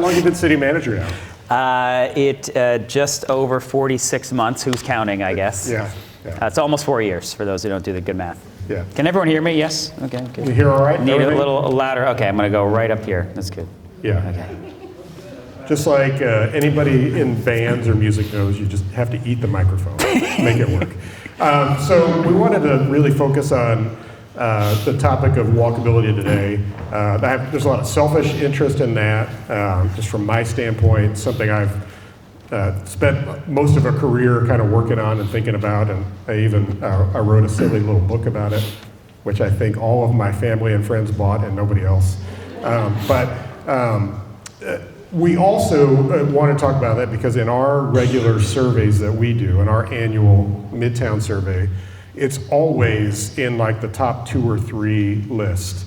long have you been city manager now? Just over 46 months. Who's counting, I guess? Yeah. It's almost 4 years for those who don't do the good math. Yeah. Can everyone hear me? Yes? Okay, good. You hear all right? Need Everything? a little louder? Okay, I'm going to go right up here. That's good. Yeah. Okay. Just like anybody in bands or music knows, you just have to eat the microphone, make it work. So we wanted to really focus on the topic of walkability today. There's a lot of selfish interest in that, just from my standpoint, something I've spent most of a career kind of working on and thinking about, and I wrote a silly little book about it, which I think all of my family and friends bought and nobody else. We also want to talk about that because in our regular surveys that we do, in our annual Midtown survey, it's always in like the top 2 or 3 list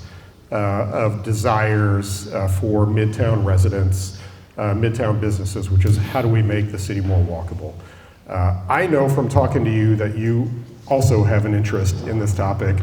of desires for Midtown residents, Midtown businesses, which is how do we make the city more walkable. I know from talking to you that you also have an interest in this topic.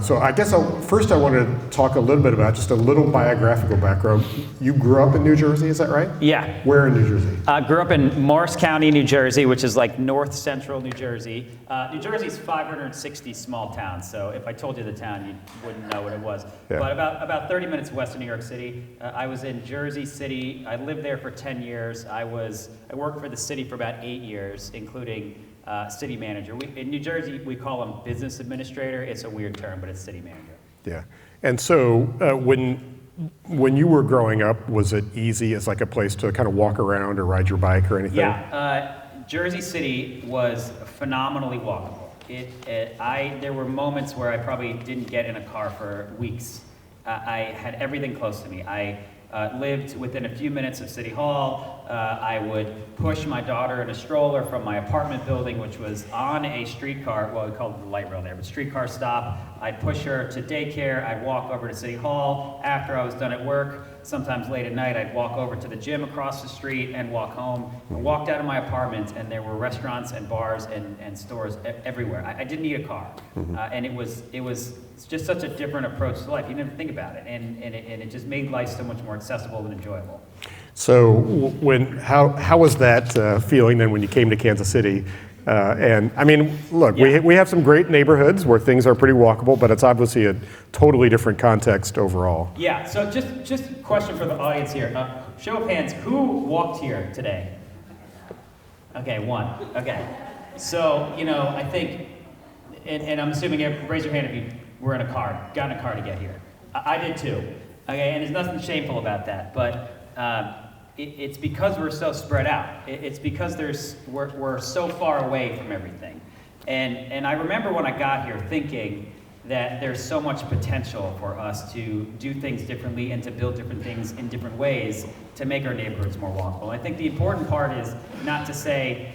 So I guess first I wanted to talk a little bit about just a little biographical background. You grew up in New Jersey, is that right? Yeah. Where in New Jersey? Grew up in Morris County, New Jersey, which is like north central New Jersey. New Jersey's 560 small towns, so if I told you the town, you wouldn't know what it was. Yeah. But about 30 minutes west of New York City. I was in Jersey City. I lived there for 10 years. I worked for the city for about 8 years, including city manager. In New Jersey, we call them business administrator. It's a weird term, but it's city manager. Yeah. And so when you were growing up, was it easy as like a place to kind of walk around or ride your bike or anything? Yeah. Jersey City was phenomenally walkable. There were moments where I probably didn't get in a car for weeks. I had everything close to me. I lived within a few minutes of City Hall. I would push my daughter in a stroller from my apartment building, which was on a streetcar, well, we called it the light rail there, but streetcar stop. I'd push her to daycare. I'd walk over to City Hall. After I was done at work, sometimes late at night, I'd walk over to the gym across the street and walk home. I walked out of my apartment, and there were restaurants and bars and stores everywhere. I didn't need a car. And it was just such a different approach to life. You didn't think about it, and it just made life so much more accessible and enjoyable. So how was that feeling then when you came to Kansas City? And I mean, look, Yeah. we have some great neighborhoods where things are pretty walkable, but it's obviously a totally different context overall. Yeah, so just a question for the audience here. Show of hands, who walked here today? Okay, 1. Okay. So, I think, and I'm assuming, raise your hand if you were in a car, got in a car to get here. I did too. Okay, and there's nothing shameful about that, but it's because we're so spread out. It's because we're so far away from everything. And I remember when I got here thinking that there's so much potential for us to do things differently and to build different things in different ways to make our neighborhoods more walkable. I think the important part is not to say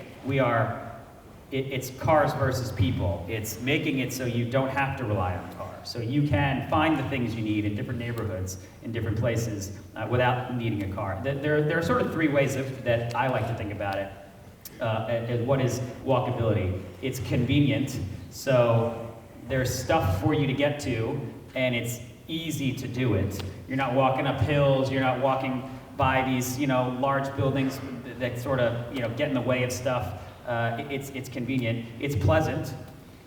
it's cars versus people. It's making it so you don't have to rely on cars. So you can find the things you need in different neighborhoods, in different places, without needing a car. There are sort of 3 ways that I like to think about it. And what is walkability? It's convenient, so there's stuff for you to get to, and it's easy to do it. You're not walking up hills, you're not walking by these, large buildings that sort of, get in the way of stuff. It's convenient. It's pleasant.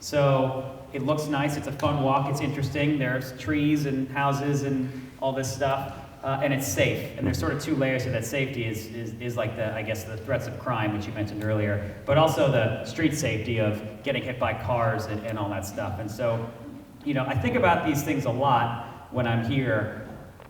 So it looks nice. It's a fun walk. It's interesting. There's trees and houses and all this stuff. And it's safe. And there's sort of 2 layers to that safety is like the threats of crime, which you mentioned earlier, but also the street safety of getting hit by cars and all that stuff. And so, I think about these things a lot when I'm here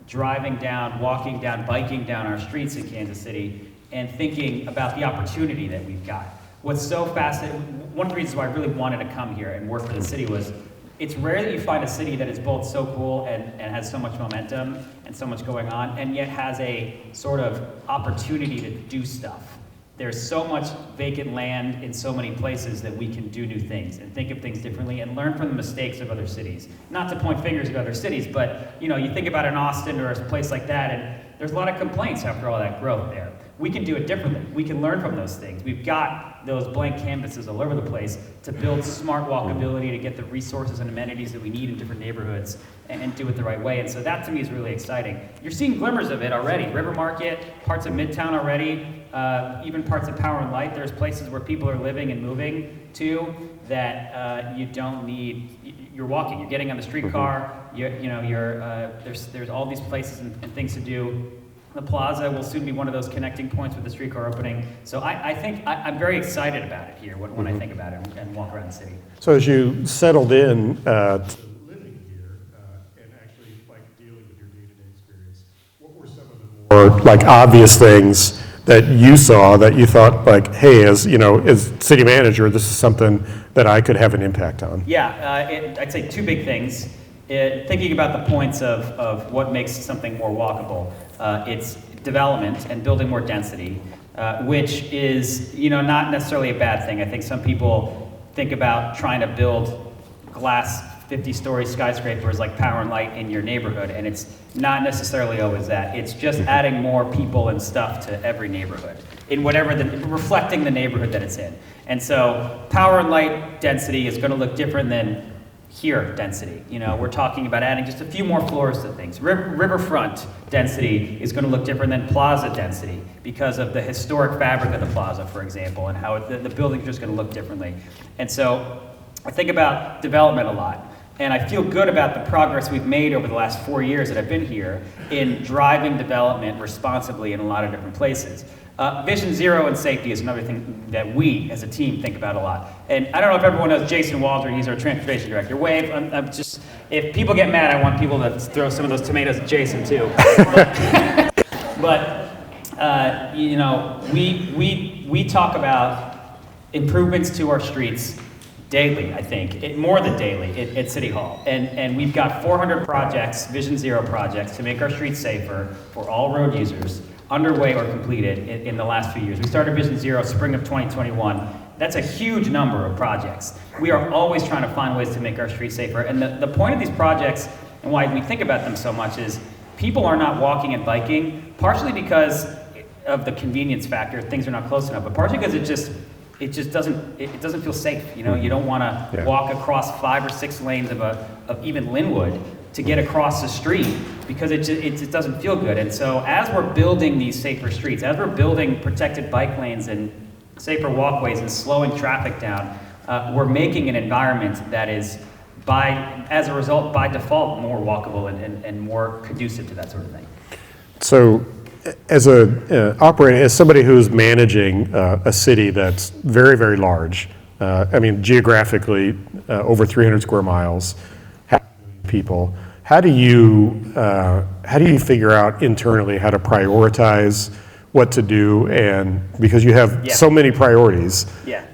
driving down, walking down, biking down our streets in Kansas City and thinking about the opportunity that we've got. What's so fascinating, one of the reasons why I really wanted to come here and work for the city was it's rare that you find a city that is both so cool and has so much momentum and so much going on, and yet has a sort of opportunity to do stuff. There's so much vacant land in so many places that we can do new things and think of things differently and learn from the mistakes of other cities. Not to point fingers at other cities, but you think about an Austin or a place like that, and there's a lot of complaints after all that growth there. We can do it differently. We can learn from those things. We've got those blank canvases all over the place to build smart walkability, to get the resources and amenities that we need in different neighborhoods and do it the right way. And so that to me is really exciting. You're seeing glimmers of it already. River Market, parts of Midtown already, even parts of Power and Light. There's places where people are living and moving to that you don't need. You're walking. You're getting on the streetcar. There's all these places and things to do. The plaza will soon be one of those connecting points with the streetcar opening. So I think I'm very excited about it here when I think about it and walk around the city. So as you settled in to living here and actually like dealing with your day-to-day experience, what were some of the more like obvious things that you saw that you thought like, hey, as city manager, this is something that I could have an impact on? Yeah, I'd say two big things. Thinking about the points of what makes something more walkable, it's development and building more density, which is not necessarily a bad thing. I think some people think about trying to build glass 50-story skyscrapers like Power and Light in your neighborhood, and it's not necessarily always that. It's just adding more people and stuff to every neighborhood, in reflecting the neighborhood that it's in. And so Power and Light density is going to look different than here density. We're talking about adding just a few more floors to things. Riverfront density is going to look different than plaza density because of the historic fabric of the plaza, for example, and how the building's just going to look differently. And so I think about development a lot. And I feel good about the progress we've made over the last 4 years that I've been here in driving development responsibly in a lot of different places. Vision Zero and safety is another thing that we as a team think about a lot. And I don't know if everyone knows Jason Waldron, he's our transportation director. Wave, if people get mad, I want people to throw some of those tomatoes at Jason too. But we talk about improvements to our streets daily, I think, more than daily at City Hall. And we've got 400 projects, Vision Zero projects, to make our streets safer for all road users, underway or completed in the last few years. We started Vision Zero spring of 2021. That's a huge number of projects. We are always trying to find ways to make our streets safer. And the point of these projects and why we think about them so much is people are not walking and biking, partially because of the convenience factor, things are not close enough, but partially because it just doesn't feel safe. You don't want to walk across 5 or 6 lanes of even Linwood to get across the street because it just doesn't feel good. And so as we're building these safer streets, as we're building protected bike lanes and safer walkways and slowing traffic down, we're making an environment that is, as a result, by default, more walkable and more conducive to that sort of thing. So as as somebody who's managing a city that's very, very large, geographically over 300 square miles, people, how do you figure out internally how to prioritize what to do, and because you have so many priorities,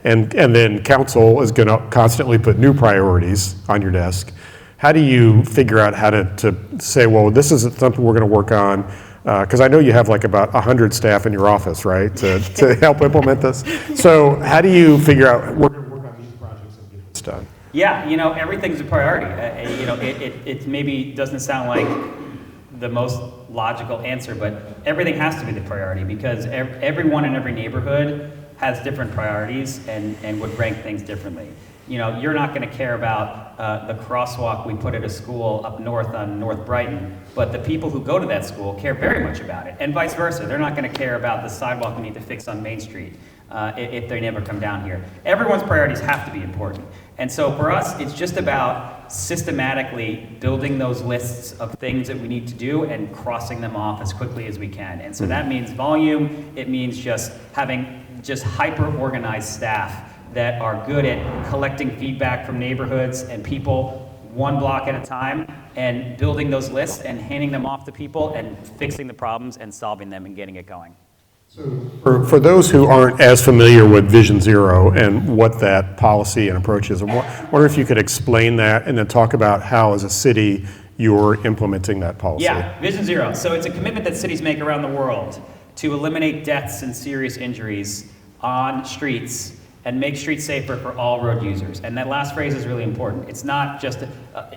and then council is going to constantly put new priorities on your desk, how do you figure out how to say, well, this is something we're going to work on? Because I know you have like about 100 staff in your office, right, to help implement this. So how do you figure out we're going to work on these projects and get this done? Yeah, everything's a priority. It maybe doesn't sound like the most logical answer, but everything has to be the priority because everyone in every neighborhood has different priorities and would rank things differently. You're not going to care about the crosswalk we put at a school up north on North Brighton, but the people who go to that school care very much about it, and vice versa. They're not going to care about the sidewalk we need to fix on Main Street if they never come down here. Everyone's priorities have to be important. And so for us, it's just about systematically building those lists of things that we need to do and crossing them off as quickly as we can. And so that means volume. It means just having hyper-organized staff that are good at collecting feedback from neighborhoods and people one block at a time and building those lists and handing them off to people and fixing the problems and solving them and getting it going. So for those who aren't as familiar with Vision Zero and what that policy and approach is, I wonder if you could explain that and then talk about how, as a city, you're implementing that policy. Yeah, Vision Zero. So it's a commitment that cities make around the world to eliminate deaths and serious injuries on streets and make streets safer for all road users. And that last phrase is really important. It's not just,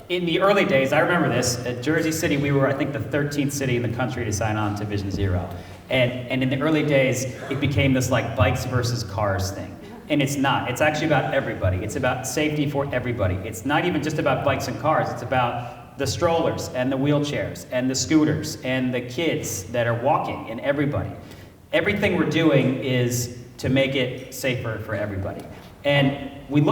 in the early days, I remember this, at Jersey City, we were, I think, the 13th city in the country to sign on to Vision Zero. And in the early days, it became this like bikes versus cars thing. And it's not. It's actually about everybody. It's about safety for everybody. It's not even just about bikes and cars. It's about the strollers and the wheelchairs and the scooters and the kids that are walking and everybody. Everything we're doing is to make it safer for everybody. And we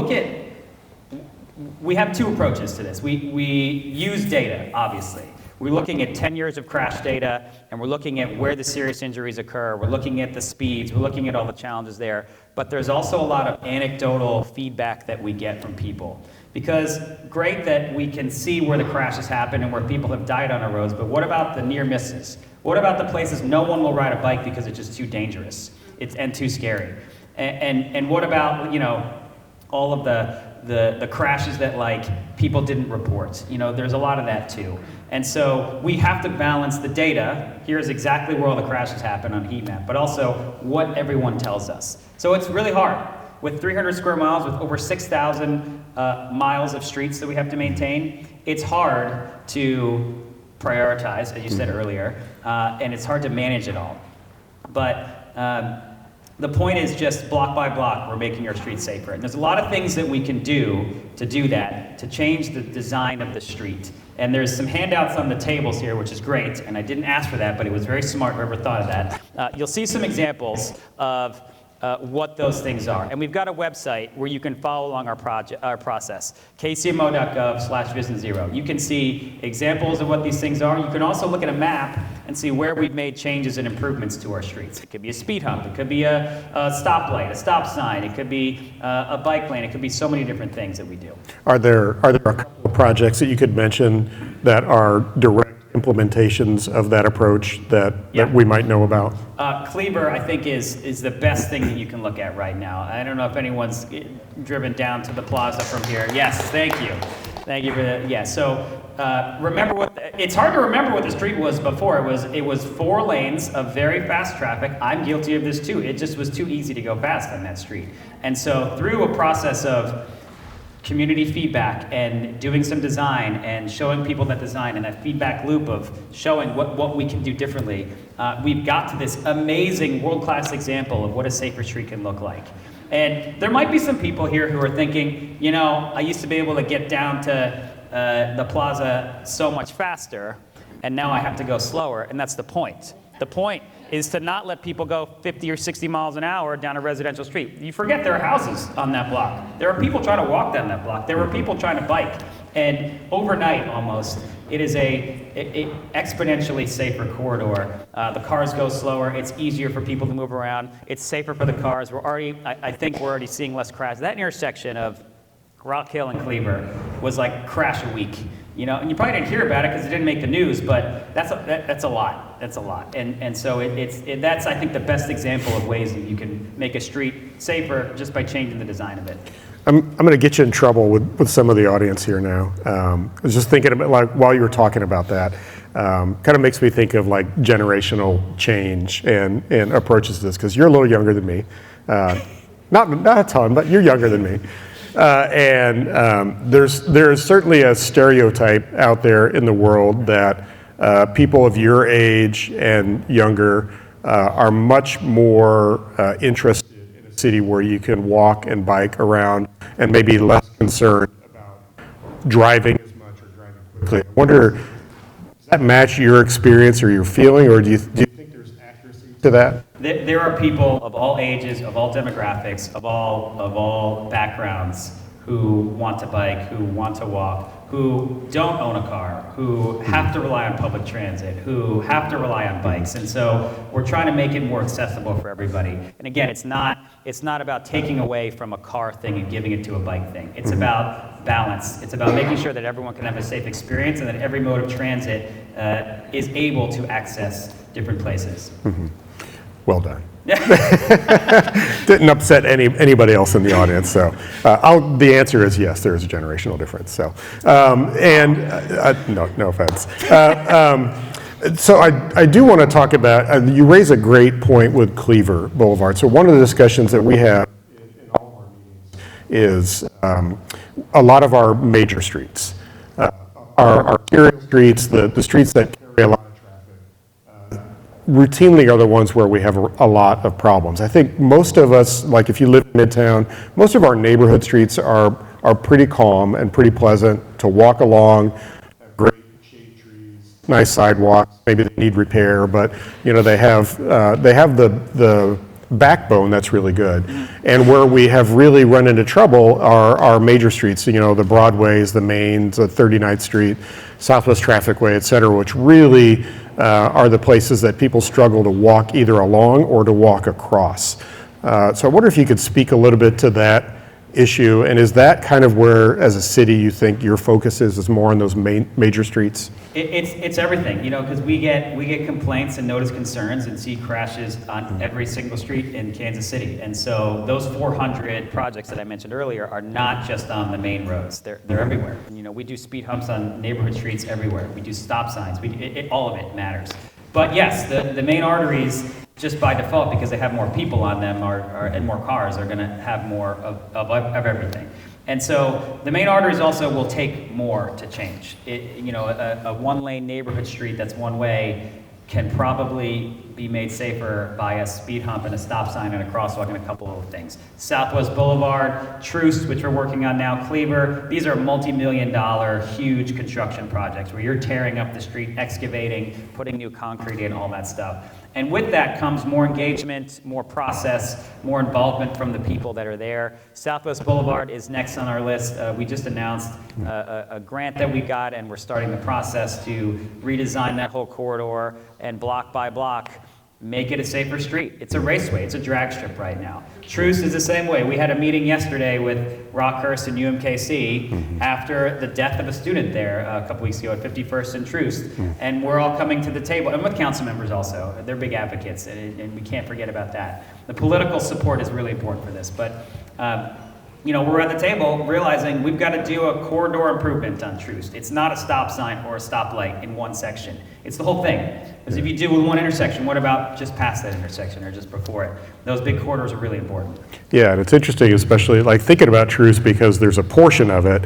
have two approaches to this. We use data, obviously. We're looking at 10 years of crash data, and we're looking at where the serious injuries occur. We're looking at the speeds. We're looking at all the challenges there. But there's also a lot of anecdotal feedback that we get from people. Because great that we can see where the crashes happen and where people have died on our roads, but what about the near misses? What about the places no one will ride a bike because it's just too dangerous and too scary? And what about, all of the crashes that like people didn't report? There's a lot of that too. And so we have to balance the data. Here's exactly where all the crashes happen on a heat map, but also what everyone tells us. So it's really hard. With 300 square miles, with over 6,000 miles of streets that we have to maintain, it's hard to prioritize, as you said earlier, and it's hard to manage it all. But the point is just block by block, we're making our streets safer. And there's a lot of things that we can do to that, to change the design of the street. And there's some handouts on the tables here, which is great. And I didn't ask for that, but it was very smart whoever thought of that. You'll see some examples of what those things are. And we've got a website where you can follow along our process, kcmo.gov/vision0. You can see examples of what these things are. You can also look at a map and see where we've made changes and improvements to our streets. It could be a speed hump, it could be a stoplight, a stop sign, it could be a bike lane, it could be so many different things that we do. Are there a couple of projects that you could mention that are direct implementations of that approach that we might know about? Cleaver, I think, is the best thing that you can look at right now. I don't know if anyone's driven down to the plaza from here. Yes, thank you. Thank you for that. Yeah, so it's hard to remember what the street was before. It was 4 lanes of very fast traffic. I'm guilty of this too. It just was too easy to go fast on that street. And so through a process of community feedback and doing some design and showing people that design and that feedback loop of showing what we can do differently, we've got to this amazing world-class example of what a safer street can look like. And there might be some people here who are thinking, I used to be able to get down to the plaza so much faster, and now I have to go slower, and that's the point. The point is to not let people go 50 or 60 miles an hour down a residential street. You forget there are houses on that block. There are people trying to walk down that block. There were people trying to bike. And overnight, almost, it is a exponentially safer corridor. The cars go slower. It's easier for people to move around. It's safer for the cars. I think we're already seeing less crashes. That intersection of Rock Hill and Cleaver was like crash a week. And you probably didn't hear about it because it didn't make the news, but that's a lot. That's a lot. And so that's, I think, the best example of ways that you can make a street safer just by changing the design of it. I'm going to get you in trouble with some of the audience here now. I was just thinking about, like, while you were talking about that, kind of makes me think of like generational change and approaches to this, because you're a little younger than me. Not a ton, but you're younger than me. There's certainly a stereotype out there in the world that people of your age and younger are much more interested in a city where you can walk and bike around and maybe less concerned about driving as much or driving quickly. I wonder, does that match your experience or your feeling, or do you think there's accuracy to that? There are people of all ages, of all demographics, of all backgrounds who want to bike, who want to walk, who don't own a car, who have to rely on public transit, who have to rely on bikes. And so we're trying to make it more accessible for everybody. And again, it's not about taking away from a car thing and giving it to a bike thing. It's about balance. It's about making sure that everyone can have a safe experience and that every mode of transit is able to access different places. Mm-hmm. Well done. Didn't upset anybody else in the audience. So the answer is yes, there is a generational difference. So no offense. So I do want to talk about, you raise a great point with Cleaver Boulevard. So one of the discussions that we have in all of our meetings is a lot of our major streets, our arterial streets, the streets that carry a lot of traffic, routinely are the ones where we have a lot of problems. I think most of us, like if you live in Midtown, most of our neighborhood streets are pretty calm and pretty pleasant to walk along. Great shade trees, nice sidewalks. Maybe they need repair, but you know they have the backbone that's really good. And where we have really run into trouble are our major streets. You know, the Broadways, the Mains, the 39th Street, Southwest Traffic Way, et cetera, which really are the places that people struggle to walk either along or to walk across. So I wonder if you could speak a little bit to that issue, and is that kind of where, as a city, you think your focus is more on those major streets? It's everything, you know, because we get complaints and notice concerns and see crashes on every single street in Kansas City, and so those 400 projects that I mentioned earlier are not just on the main roads; they're everywhere. And, you know, we do speed humps on neighborhood streets everywhere. We do stop signs. All of it matters. But yes, the main arteries, just by default, because they have more people on them and more cars, are going to have more of everything. And so the main arteries also will take more to change. You know, a one-lane neighborhood street that's one way can probably be made safer by a speed hump and a stop sign and a crosswalk and a couple of things. Southwest Boulevard, Truce, which we're working on now, Cleaver, these are multi-million-dollar, huge construction projects where you're tearing up the street, excavating, putting new concrete in, all that stuff. And with that comes more engagement, more process, more involvement from the people that are there. Southwest Boulevard is next on our list. We just announced a grant that we got, and we're starting the process to redesign that whole corridor and block by block make it a safer street. It's a raceway. It's a drag strip right now. Truce is the same way. We had a meeting yesterday with Rockhurst and UMKC after the death of a student there a couple weeks ago at 51st and Truce. And we're all coming to the table, and with council members also. They're big advocates, and we can't forget about that. The political support is really important for this, but you know, we're at the table realizing we've got to do a corridor improvement on Truce. It's not a stop sign or a stoplight in one section. It's the whole thing. Because if you do one intersection, what about just past that intersection or just before it? Those big corridors are really important. Yeah, and it's interesting, especially like thinking about Truce, because there's a portion of it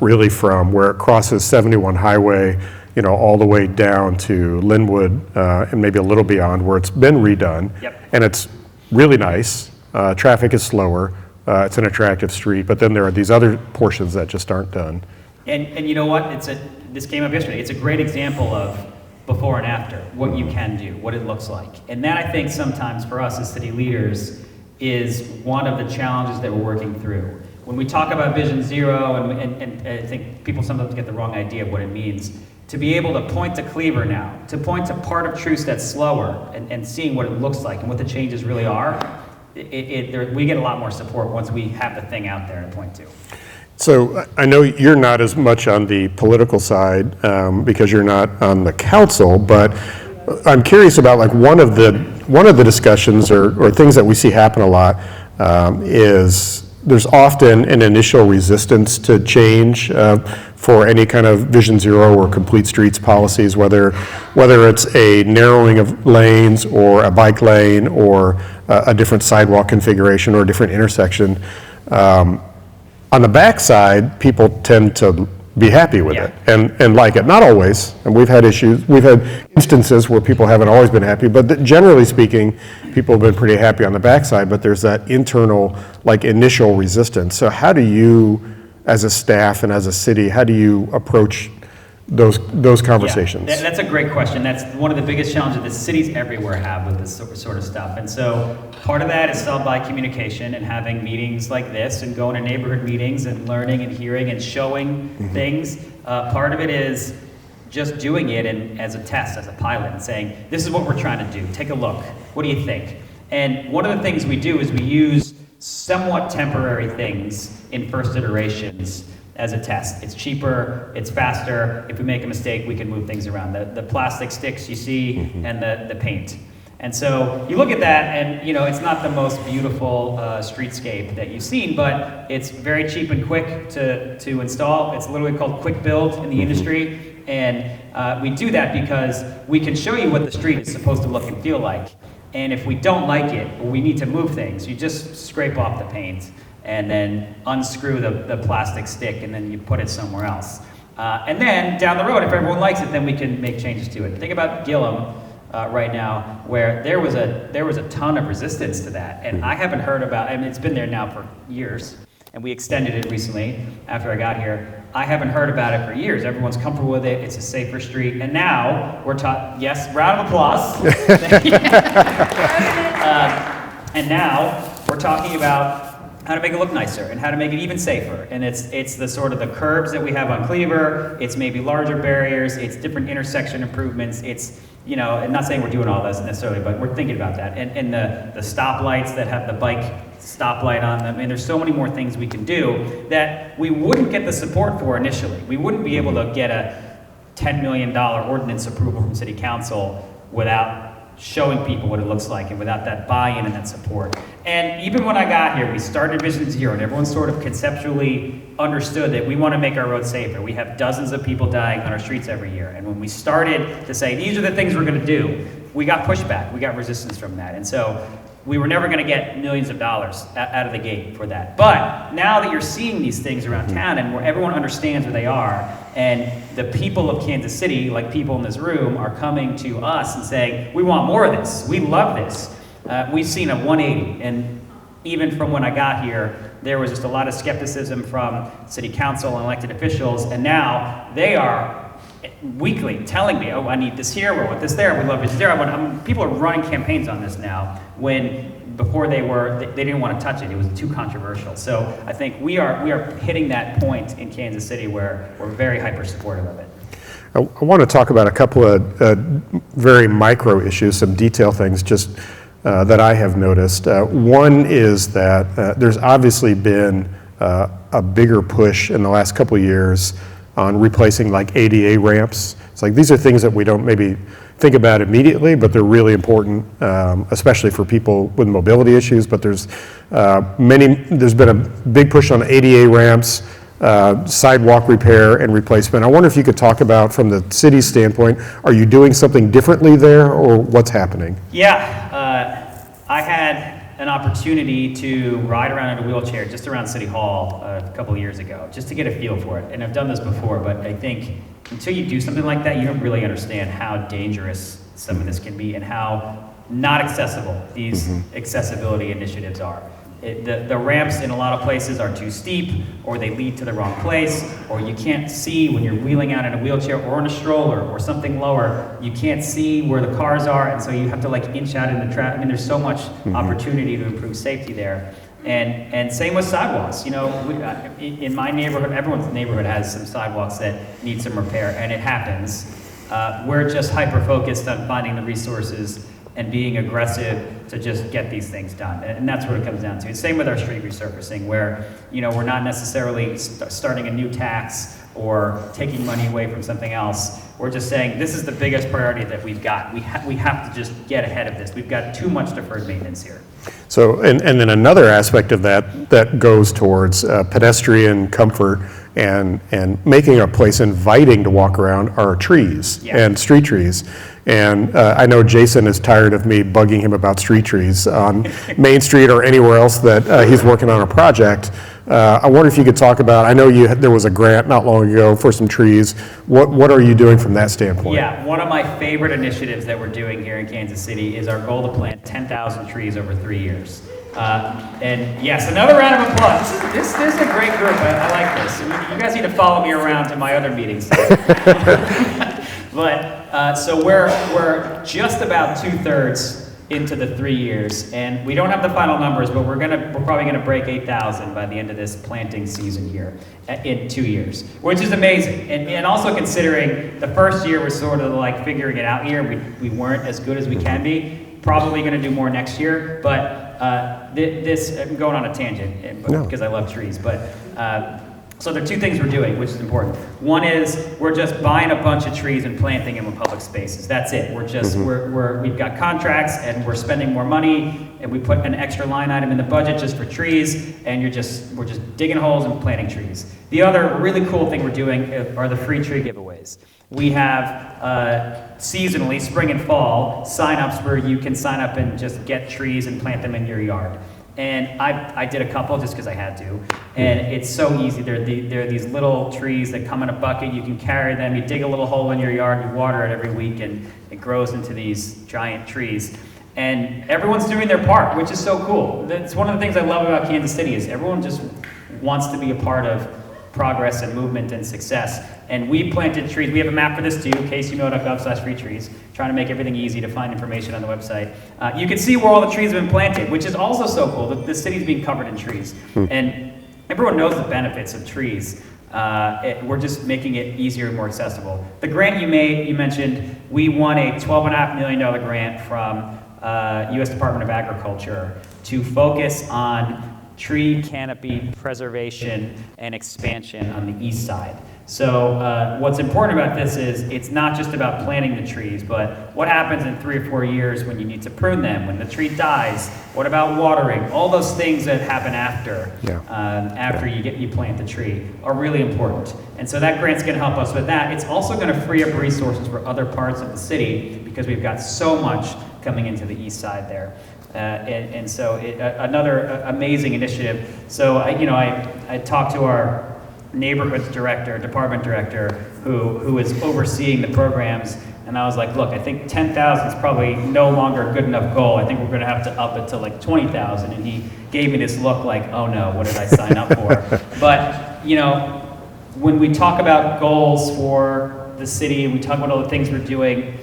really from where it crosses 71 Highway, you know, all the way down to Linwood and maybe a little beyond, where it's been redone. Yep. And it's really nice. Traffic is slower. It's an attractive street, but then there are these other portions that just aren't done. And you know what? This came up yesterday. It's a great example of before and after, what you can do, what it looks like. And that, I think, sometimes for us as city leaders is one of the challenges that we're working through. When we talk about Vision Zero, and I think people sometimes get the wrong idea of what it means, to be able to point to Cleaver now, to point to part of Truce that's slower and seeing what it looks like and what the changes really are, we get a lot more support once we have the thing out there to point to. So I know you're not as much on the political side because you're not on the council, but I'm curious about like one of the discussions or things that we see happen a lot is there's often an initial resistance to change for any kind of Vision Zero or complete streets policies, whether it's a narrowing of lanes or a bike lane or a different sidewalk configuration or a different intersection. On the backside, people tend to be happy with it and like it. Not always, and we've had instances where people haven't always been happy, but generally speaking, people have been pretty happy on the backside, but there's that internal, like initial resistance. So how do you, as a staff and as a city, how do you approach those conversations? Yeah, that's a great question. That's one of the biggest challenges that cities everywhere have with this sort of stuff. And so part of that is solved by communication and having meetings like this and going to neighborhood meetings and learning and hearing and showing things. Part of it is just doing it and as a test, as a pilot, and saying, this is what we're trying to do. Take a look. What do you think? And one of the things we do is we use somewhat temporary things in first iterations as a test. It's cheaper, it's faster. If we make a mistake, we can move things around. The plastic sticks you see and the paint. And so you look at that and, you know, it's not the most beautiful streetscape that you've seen, but it's very cheap and quick to install. It's literally called quick build in the industry. And we do that because we can show you what the street is supposed to look and feel like. And if we don't like it or we need to move things, you just scrape off the paint and then unscrew the plastic stick, and then you put it somewhere else. And then down the road, if everyone likes it, then we can make changes to it. Think about Gillum. right now, where there was a ton of resistance to that, and I haven't heard about. I mean, it's been there now for years, and we extended it recently after I got here. I haven't heard about it for years. Everyone's comfortable with it. It's a safer street, and now we're taught. Yes, round of applause. And now we're talking about how to make it look nicer and how to make it even safer. And it's the sort of the curbs that we have on Cleaver. It's maybe larger barriers. It's different intersection improvements. It's, you know, I'm not saying we're doing all this necessarily, but we're thinking about that. And the stoplights that have the bike stoplight on them. And there's so many more things we can do that we wouldn't get the support for initially. We wouldn't be able to get a $10 million ordinance approval from City Council without showing people what it looks like and without that buy-in and that support. And even when I got here, we started Vision Zero, and everyone sort of conceptually understood that we want to make our roads safer. We have dozens of people dying on our streets every year. And when we started to say, these are the things we're going to do, we got pushback. We got resistance from that. And so we were never going to get millions of dollars out of the gate for that. But now that you're seeing these things around town and where everyone understands where they are, and the people of Kansas City, like people in this room, are coming to us and saying, we want more of this. We love this. We've seen a 180. And even from when I got here, there was just a lot of skepticism from City Council and elected officials. And now they are weekly telling me, oh, I need this here, we want this there, we love this there. People are running campaigns on this now, when before they didn't want to touch it. It was too controversial. So I think we are hitting that point in Kansas City where we're very hyper supportive of it. I want to talk about a couple of very micro issues, some detail things just that I have noticed. One is that there's obviously been a bigger push in the last couple of years on replacing like ADA ramps. It's like these are things that we don't maybe think about immediately, but they're really important, especially for people with mobility issues. But there's been a big push on ADA ramps, sidewalk repair and replacement. I wonder if you could talk about, from the city's standpoint, are you doing something differently there, or what's happening? Yeah, I had an opportunity to ride around in a wheelchair just around City Hall a couple of years ago, just to get a feel for it. And I've done this before, but I think until you do something like that, you don't really understand how dangerous some of this can be and how not accessible these accessibility initiatives are. The ramps in a lot of places are too steep, or they lead to the wrong place, or you can't see when you're wheeling out in a wheelchair or in a stroller or something lower. You can't see where the cars are, and so you have to like inch out in the traffic. I mean, there's so much opportunity to improve safety there. And same with sidewalks. You know, in my neighborhood, everyone's neighborhood has some sidewalks that need some repair, and it happens. We're just hyper-focused on finding the resources and being aggressive to just get these things done. And that's what it comes down to. It's same with our street resurfacing, where, you know, we're not necessarily starting a new tax or taking money away from something else. We're just saying, this is the biggest priority that we've got. We have to just get ahead of this. We've got too much deferred maintenance here. So, and then another aspect of that goes towards pedestrian comfort and making a place inviting to walk around are trees and street trees. And I know Jason is tired of me bugging him about street trees on Main Street or anywhere else that he's working on a project. I wonder if you could talk about, I know there was a grant not long ago for some trees. What are you doing from that standpoint? Yeah, one of my favorite initiatives that we're doing here in Kansas City is our goal to plant 10,000 trees over 3 years. And yes, another round of applause. This is a great group. I like this. You guys need to follow me around to my other meetings. But so we're just about 2/3 into the 3 years, and we don't have the final numbers, but we're probably gonna break 8,000 by the end of this planting season here in 2 years, which is amazing. And also considering the first year was sort of like figuring it out year, we weren't as good as we can be. Probably gonna do more next year, but I'm going on a tangent because I love trees, but so there are two things we're doing, which is important. One is we're just buying a bunch of trees and planting them in public spaces. That's it. We're just we've got contracts and we're spending more money, and we put an extra line item in the budget just for trees, and we're just digging holes and planting trees. The other really cool thing we're doing are the free tree giveaways. We have seasonally, spring and fall, sign-ups where you can sign up and just get trees and plant them in your yard. And I did a couple just because I had to. And it's so easy. There are these little trees that come in a bucket. You can carry them. You dig a little hole in your yard. You water it every week, and it grows into these giant trees. And everyone's doing their part, which is so cool. That's one of the things I love about Kansas City is everyone just wants to be a part of progress and movement and success. And we planted trees. We have a map for this too, kcmo.gov/freetrees, trying to make everything easy to find information on the website. You can see where all the trees have been planted, which is also so cool. The city's being covered in trees. And everyone knows the benefits of trees. We're just making it easier and more accessible. The grant you mentioned, we won a $12.5 million grant from U.S. Department of Agriculture to focus on tree canopy preservation and expansion on the east side. So what's important about this is it's not just about planting the trees, but what happens in 3 or 4 years when you need to prune them, when the tree dies, what about watering? All those things that happen after you plant the tree are really important. And so that grant's gonna help us with that. It's also gonna free up resources for other parts of the city because we've got so much coming into the east side there. And so another amazing initiative. So I talked to our neighborhoods director, department director, who is overseeing the programs, and I was like, look, I think 10,000 is probably no longer a good enough goal. I think we're gonna have to up it to like 20,000. And he gave me this look like, oh no, what did I sign up for? But when we talk about goals for the city, and we talk about all the things we're doing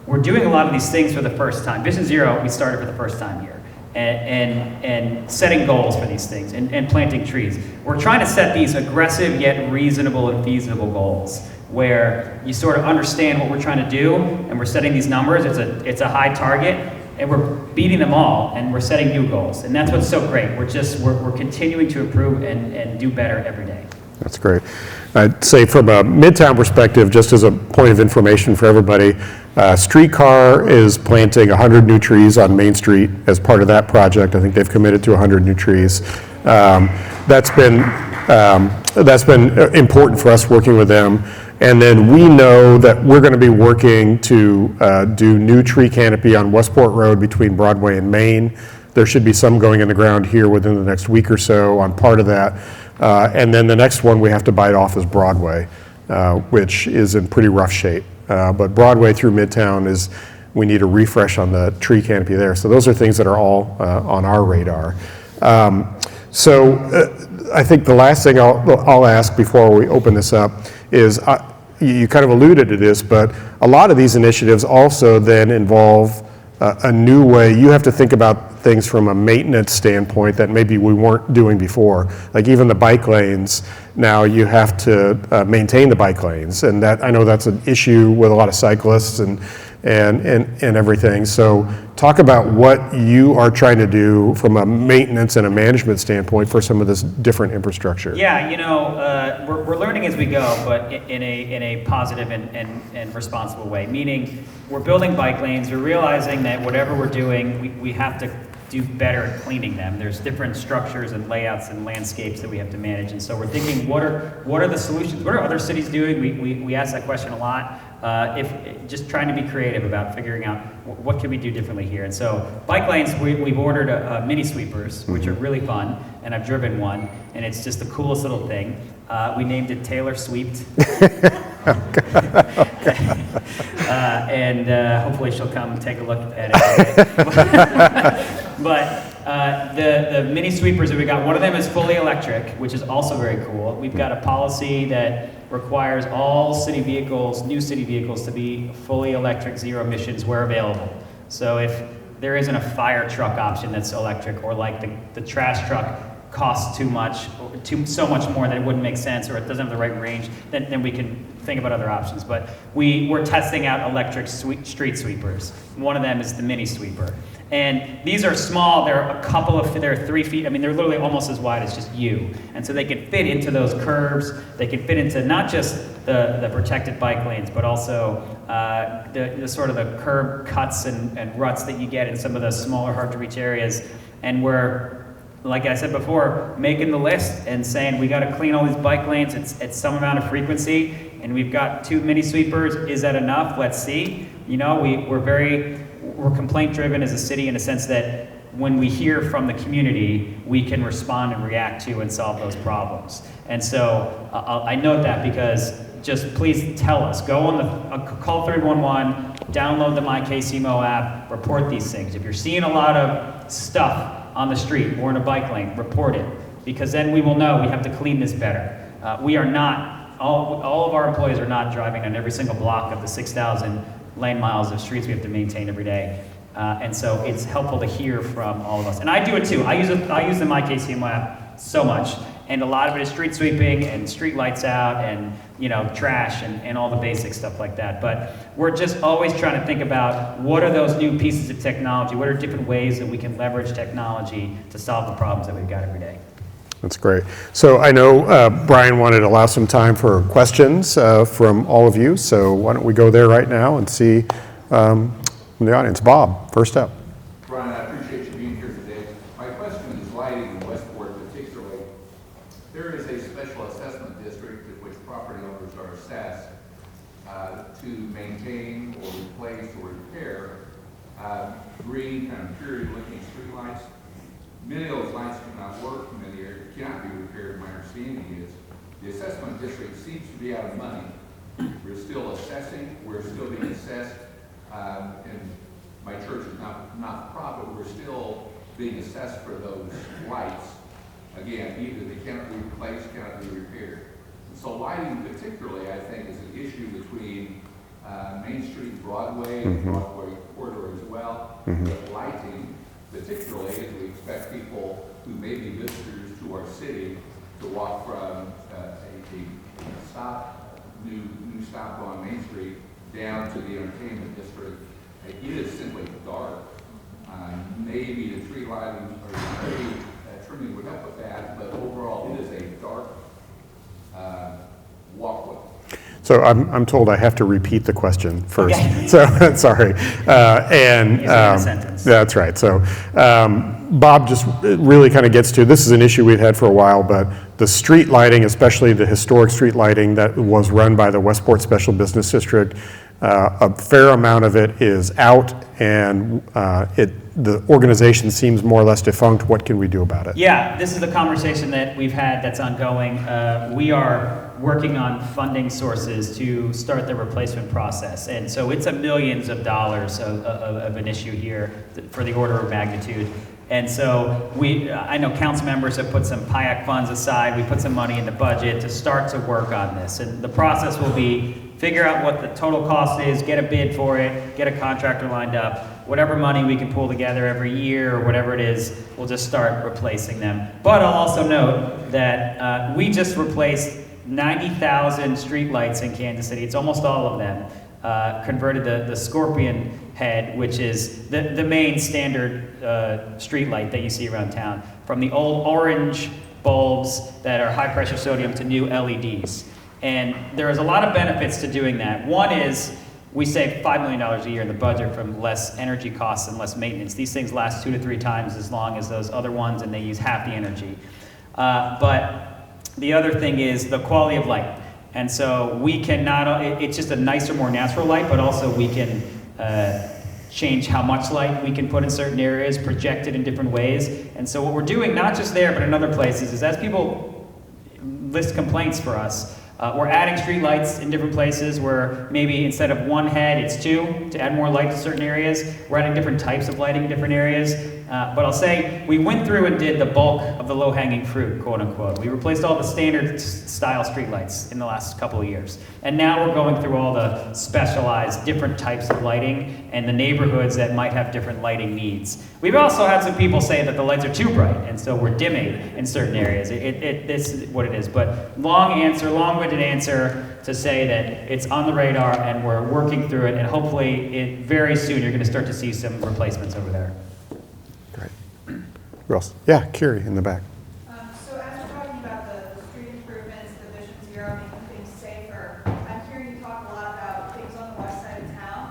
a lot of these things for the first time. Vision Zero, we started for the first time here. And setting goals for these things and planting trees. We're trying to set these aggressive yet reasonable and feasible goals where you sort of understand what we're trying to do, and we're setting these numbers. It's a high target, and we're beating them all, and we're setting new goals. And that's what's so great. We're continuing to improve and do better every day. That's great. I'd say from a Midtown perspective, just as a point of information for everybody, Streetcar is planting 100 new trees on Main Street as part of that project. I think they've committed to 100 new trees. That's been important for us working with them. And then we know that we're going to be working to do new tree canopy on Westport Road between Broadway and Main. There should be some going in the ground here within the next week or so on part of that. And then the next one we have to bite off is Broadway, which is in pretty rough shape. But Broadway through Midtown we need a refresh on the tree canopy there. So those are things that are all on our radar. So I think the last thing I'll ask before we open this up is, you kind of alluded to this, but a lot of these initiatives also then involve a new way. You have to think about things from a maintenance standpoint that maybe we weren't doing before. Like even the bike lanes, now you have to maintain the bike lanes, and that I know that's an issue with a lot of cyclists and everything. So talk about what you are trying to do from a maintenance and a management standpoint for some of this different infrastructure. Yeah, we're learning as we go, but in a positive and responsible way. Meaning, we're building bike lanes. We're realizing that whatever we're doing, we have to do better at cleaning them. There's different structures and layouts and landscapes that we have to manage, and so we're thinking, what are the solutions? What are other cities doing? We ask that question a lot. Just trying to be creative about figuring out what can we do differently here. And so bike lanes, we've ordered mini sweepers, which are really fun, and I've driven one, and it's just the coolest little thing. We named it Taylor Sweeped. And hopefully she'll come take a look at it. But the mini sweepers that we got, one of them is fully electric, which is also very cool. We've got a policy that requires all city vehicles, new city vehicles, to be fully electric, zero emissions where available. So if there isn't a fire truck option that's electric, or like the trash truck costs too much, so much more that it wouldn't make sense, or it doesn't have the right range, then we can think about other options. But we're testing out electric street sweepers. One of them is the mini sweeper. And these are small, they're 3 feet, they're literally almost as wide as just you. And so they can fit into those curves, they can fit into not just the protected bike lanes, but also the sort of the curb cuts and ruts that you get in some of the smaller, hard to reach areas. And we're, like I said before, making the list and saying we gotta clean all these bike lanes at some amount of frequency, and we've got 2 mini sweepers. Is that enough? Let's see. We're we're complaint driven as a city in a sense that when we hear from the community, we can respond and react to and solve those problems. And so I note that because just please tell us. Go on the call 311, download the MyKCMO app, report these things. If you're seeing a lot of stuff on the street or in a bike lane, report it, because then we will know we have to clean this better. We are not, all of our employees are not driving on every single block of the 6,000 lane miles of streets we have to maintain every day. And so it's helpful to hear from all of us. And I do it too. I use the MyKCMO app so much. And a lot of it is street sweeping and street lights out and, you know, trash and all the basic stuff like that. But we're just always trying to think about what are those new pieces of technology, what are different ways that we can leverage technology to solve the problems that we've got every day. That's great. So I know Brian wanted to allow some time for questions from all of you. So why don't we go there right now and see from the audience. Bob, first up. Brian, I appreciate you being here today. My question is lighting in Westport particularly. There is a special assessment district in which property owners are assessed to maintain or replace or repair green, kind of period-looking streetlights. Many of those lights cannot work, many cannot be repaired. My understanding is the assessment district seems to be out of money. We're still assessing, we're still being assessed, and my church is not for profit, we're still being assessed for those lights. Again, either they cannot be replaced, cannot be repaired. And so lighting particularly, I think, is an issue between Main Street, Broadway, and Broadway corridor as well. But lighting, particularly as we expect people who may be visitors to our city to walk from a stop, new stop on Main Street down to the entertainment district. It is simply dark. Maybe the tree lighting or the tree trimming would help with that, but overall it is a dark walkway. So I'm told I have to repeat the question first. Okay. So sorry. That's right. So Bob just really kind of gets to, this is an issue we've had for a while, but the street lighting, especially the historic street lighting that was run by the Westport Special Business District, a fair amount of it is out, and the organization seems more or less defunct. What can we do about it? Yeah, this is the conversation that we've had that's ongoing. We are working on funding sources to start the replacement process. And so it's millions of dollars of an issue here for the order of magnitude. And so I know council members have put some PIAC funds aside. We put some money in the budget to start to work on this. And the process will be figure out what the total cost is, get a bid for it, get a contractor lined up. Whatever money we can pull together every year or whatever it is, we'll just start replacing them. But I'll also note that we just replaced 90,000 streetlights in Kansas City. It's almost all of them. Converted the Scorpion head, which is the main standard street light that you see around town, from the old orange bulbs that are high pressure sodium to new LEDs. And there is a lot of benefits to doing that. One is we save $5 million a year in the budget from less energy costs and less maintenance. These things last 2 to 3 times as long as those other ones, and they use half the energy. But the other thing is the quality of light. And so we can it's just a nicer, more natural light, but also we can change how much light we can put in certain areas, project it in different ways. And so what we're doing, not just there, but in other places, is as people list complaints for us, we're adding street lights in different places where maybe instead of 1 head, it's 2 to add more light to certain areas. We're adding different types of lighting in different areas. But I'll say we went through and did the bulk of the low-hanging fruit, quote unquote. We replaced all the standard style street lights in the last couple of years. And now we're going through all the specialized different types of lighting and the neighborhoods that might have different lighting needs. We've also had some people say that the lights are too bright, and so we're dimming in certain areas. This is what it is. But long-winded answer to say that it's on the radar and we're working through it, and hopefully very soon you're going to start to see some replacements over there. Great. Who else? Yeah, Carrie in the back. So as we're talking about the street improvements, the Vision Zero, making things safer, I'm hearing you talk a lot about things on the west side of town.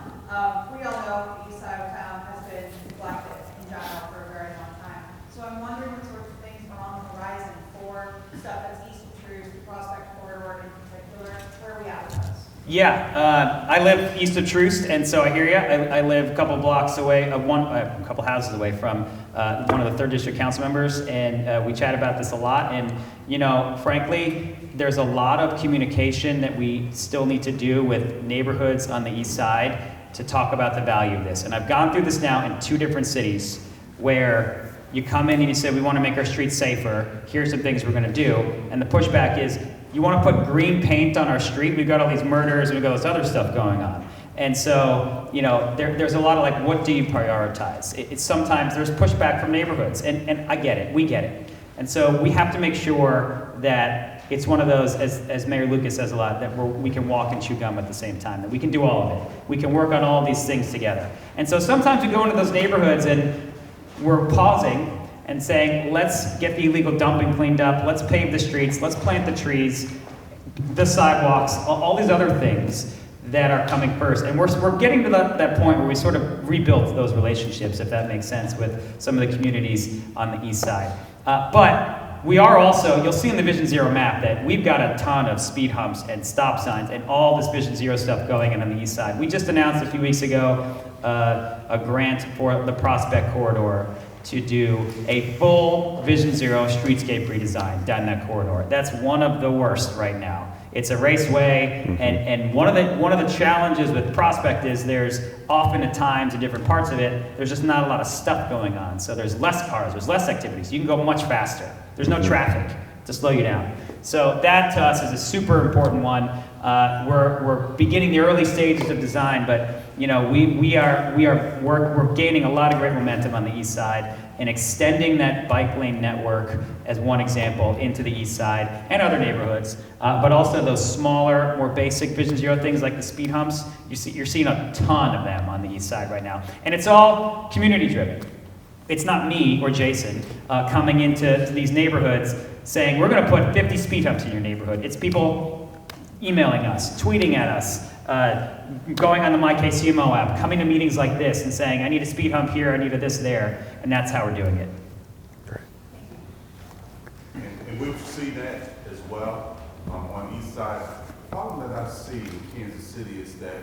We all know the east side of town has been neglected in general for a very long time. So I'm wondering what sorts of things are on the horizon for stuff that's east of Truth, the Prospect Corridor in particular. Where are we at with those? Yeah, I live east of Troost, and so I hear you. I live a couple blocks away, a couple houses away from one of the 3rd District council members, and we chat about this a lot. And, you know, frankly, there's a lot of communication that we still need to do with neighborhoods on the east side to talk about the value of this. And I've gone through this now in 2 different cities where you come in and you say, we want to make our streets safer. Here's some things we're going to do. And the pushback is, you want to put green paint on our street? We've got all these murders and we've got this other stuff going on. And so, you know, there's a lot of like, what do you prioritize? It's sometimes there's pushback from neighborhoods, and I get it, we get it. And so we have to make sure that it's one of those, as Mayor Lucas says a lot, that we can walk and chew gum at the same time, that we can do all of it. We can work on all these things together. And so sometimes we go into those neighborhoods and we're pausing and saying, let's get the illegal dumping cleaned up, let's pave the streets, let's plant the trees, the sidewalks, all these other things that are coming first. And we're getting to that point where we sort of rebuilt those relationships, if that makes sense, with some of the communities on the east side. But we are also, you'll see in the Vision Zero map that we've got a ton of speed humps and stop signs and all this Vision Zero stuff going on the east side. We just announced a few weeks ago a grant for the Prospect Corridor to do a full Vision Zero streetscape redesign down that corridor. That's one of the worst right now. It's a raceway, and one of the challenges with Prospect is there's often at times in different parts of it, there's just not a lot of stuff going on. So there's less cars, there's less activities. You can go much faster. There's no traffic to slow you down. So that to us is a super important one. We're beginning the early stages of design, but you know we're gaining a lot of great momentum on the east side and extending that bike lane network as one example into the east side and other neighborhoods, but also those smaller, more basic Vision Zero things like the speed humps. You're seeing a ton of them on the east side right now, and it's all community driven. It's not me or Jason coming into these neighborhoods saying, we're going to put 50 speed humps in your neighborhood. It's people emailing us, tweeting at us, going on the MKCN app, coming to meetings like this and saying, I need a speed hump here, I need a this there, and that's how we're doing it. Great. And we've seen that as well on the east side. The problem that I see in Kansas City is that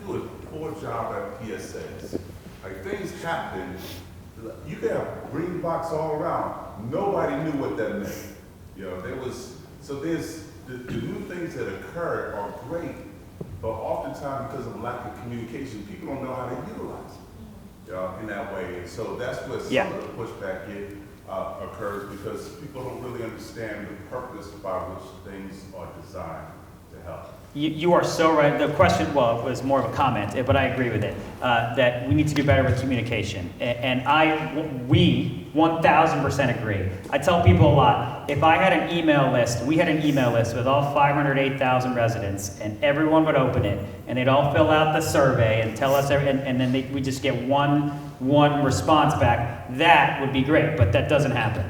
we do a poor job at PSAs. Like things happen, you can have green box all around. Nobody knew what that meant. You know, there's the new things that occur are great, but oftentimes because of lack of communication, people don't know how to utilize it in that way. And so that's where some of the pushback occurs because people don't really understand the purpose by which things are designed to help. You are so right. The question, well, it was more of a comment, but I agree with it, that we need to do better with communication. And we 1,000% agree. I tell people a lot, if I had an email list, we had an email list with all 508,000 residents, and everyone would open it, and they'd all fill out the survey and tell us, and then we just get one response back, that would be great, but that doesn't happen.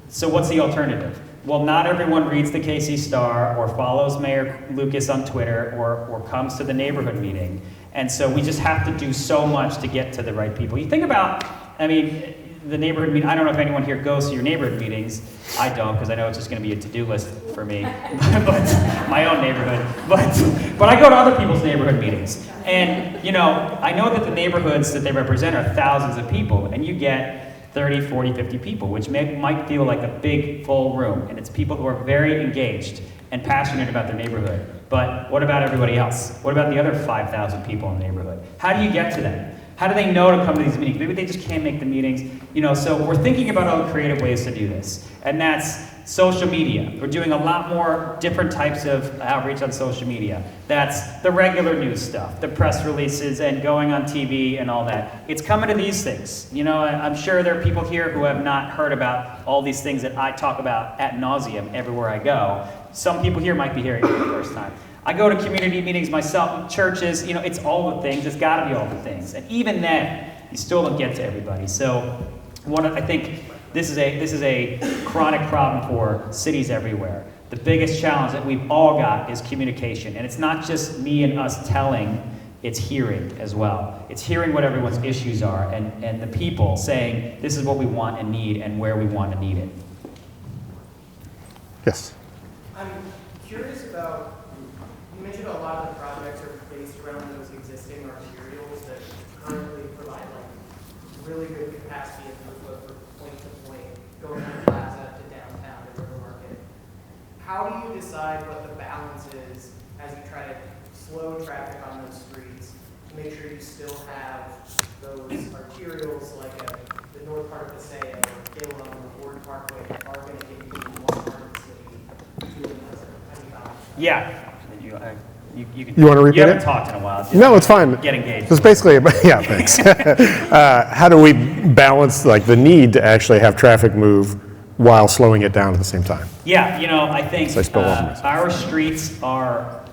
So what's the alternative? Well, not everyone reads the KC Star or follows Mayor Lucas on Twitter or comes to the neighborhood meeting. And so we just have to do so much to get to the right people. You think about, I mean, the neighborhood meeting, I don't know if anyone here goes to your neighborhood meetings. I don't, because I know it's just going to be a to-do list for me, but my own neighborhood. But I go to other people's neighborhood meetings. And, you know, I know that the neighborhoods that they represent are thousands of people, and you get 30, 40, 50 people, which might feel like a big, full room. And it's people who are very engaged and passionate about their neighborhood. But what about everybody else? What about the other 5,000 people in the neighborhood? How do you get to them? How do they know to come to these meetings? Maybe they just can't make the meetings. You know, so we're thinking about all the creative ways to do this. And that's social media. We're doing a lot more different types of outreach on social media. That's the regular news stuff, the press releases and going on TV and all that. It's coming to these things. You know, I'm sure there are people here who have not heard about all these things that I talk about ad nauseum everywhere I go. Some people here might be hearing it for the first time. I go to community meetings myself, churches, you know, it's all the things, it's gotta be all the things. And even then, you still don't get to everybody. So I think this is a chronic problem for cities everywhere. The biggest challenge that we've all got is communication. And it's not just me and us telling, it's hearing as well. It's hearing what everyone's issues are and the people saying, this is what we want and need and where we want and need it. Yes. I'm curious about, you mentioned a lot of the projects really good capacity and throughput for point to point, going from Plaza to downtown to River Market. How do you decide what the balance is as you try to slow traffic on those streets to make sure you still have those arterials like the north part of Passaic, Gillum, or Ward Parkway that are going to get you from one part of the city to another? How do you balance that? Yeah. You can. You wanna repeat You haven't it? talked in a while. No, it's fine. Get engaged. It's basically, yeah, thanks. How do we balance like the need to actually have traffic move while slowing it down at the same time? Yeah, I think So I spilled all of myself. our streets are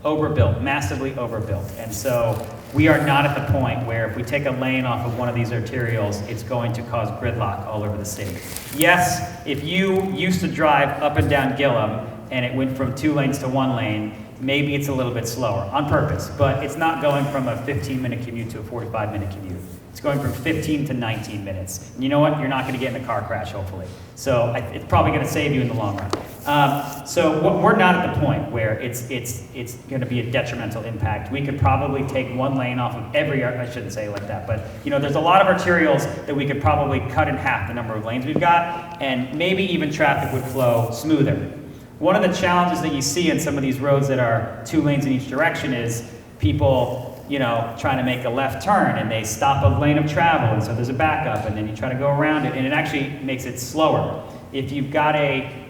overbuilt, massively overbuilt. And so we are not at the point where if we take a lane off of one of these arterials, it's going to cause gridlock all over the city. Yes, if you used to drive up and down Gillum and it went from 2 lanes to 1 lane, maybe it's a little bit slower on purpose, but it's not going from a 15-minute commute to a 45-minute commute. It's going from 15 to 19 minutes. And you know what? You're not going to get in a car crash, hopefully. So it's probably going to save you in the long run. So we're not at the point where it's going to be a detrimental impact. We could probably take 1 lane off of every, I shouldn't say it like that, but there's a lot of arterials that we could probably cut in half the number of lanes we've got, and maybe even traffic would flow smoother. One of the challenges that you see in some of these roads that are 2 lanes in each direction is people trying to make a left turn and they stop a lane of travel, and so there's a backup, and then you try to go around it, and it actually makes it slower. If you've got